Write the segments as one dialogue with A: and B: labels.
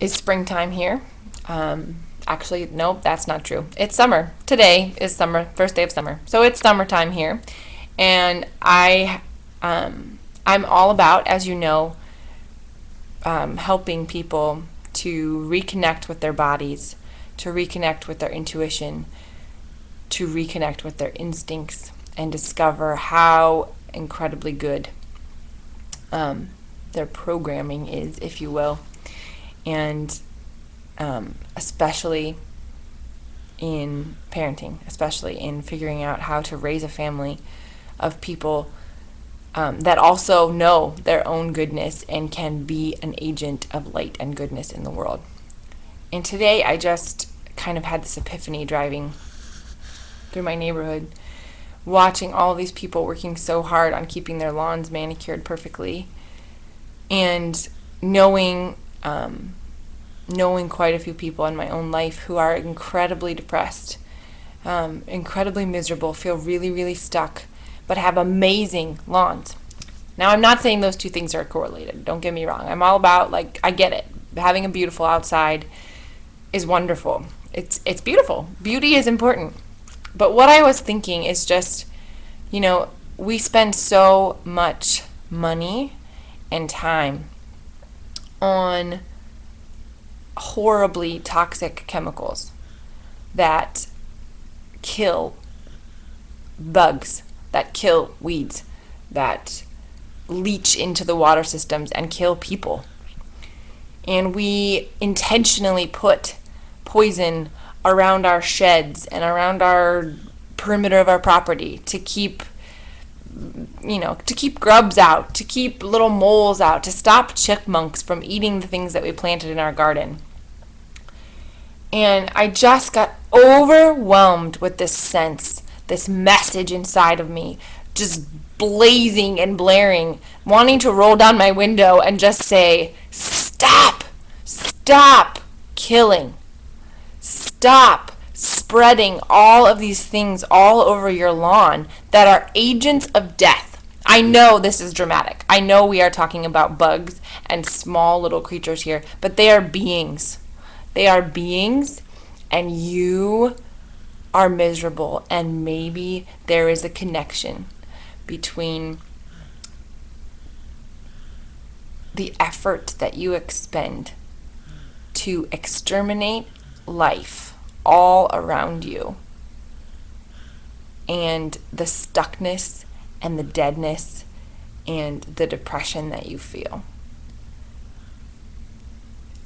A: is springtime here. Actually, no, that's not true. It's summer. Today is summer, first day of summer. So it's summertime here. And I'm all about, as you know, helping people to reconnect with their bodies, to reconnect with their intuition, to reconnect with their instincts, and discover how incredibly good their programming is, if you will. And especially in parenting, especially in figuring out how to raise a family of people that also know their own goodness and can be an agent of light and goodness in the world. And today I just kind of had this epiphany driving through my neighborhood, watching all these people working so hard on keeping their lawns manicured perfectly, and knowing quite a few people in my own life who are incredibly depressed, incredibly miserable, feel really, really stuck, but have amazing lawns. Now, I'm not saying those two things are correlated. Don't get me wrong. I'm all about, I get it. Having a beautiful outside is wonderful. It's beautiful. Beauty is important. But what I was thinking is just, we spend so much money and time on horribly toxic chemicals that kill bugs, that kill weeds, that leach into the water systems and kill people. And we intentionally put poison around our sheds and around our perimeter of our property to keep grubs out, to keep little moles out, to stop chipmunks from eating the things that we planted in our garden. And I just got overwhelmed with this sense, this message inside of me, just blazing and blaring, wanting to roll down my window and just say, stop killing, stop spreading all of these things all over your lawn that are agents of death. I know this is dramatic. I know we are talking about bugs and small little creatures here, but they are beings. They are beings, and you are miserable, and maybe there is a connection between the effort that you expend to exterminate life all around you and the stuckness and the deadness and the depression that you feel.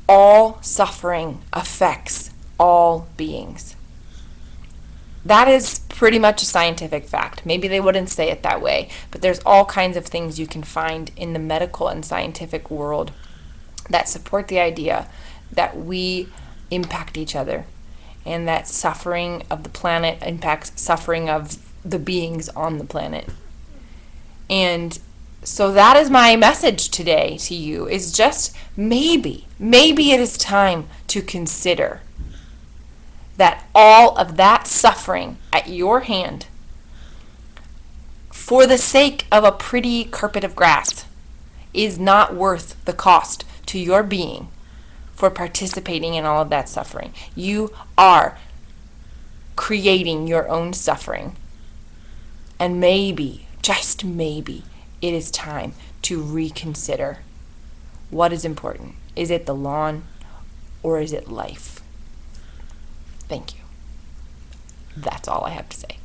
A: All suffering affects all beings. That is pretty much a scientific fact. Maybe they wouldn't say it that way, but there's all kinds of things you can find in the medical and scientific world that support the idea that we impact each other, and that suffering of the planet impacts suffering of the beings on the planet. And so that is my message today to you, is just maybe it is time to consider that all of that suffering at your hand for the sake of a pretty carpet of grass is not worth the cost to your being for participating in all of that suffering. You are creating your own suffering. And maybe, just maybe, it is time to reconsider what is important. Is it the lawn or is it life? Thank you. That's all I have to say.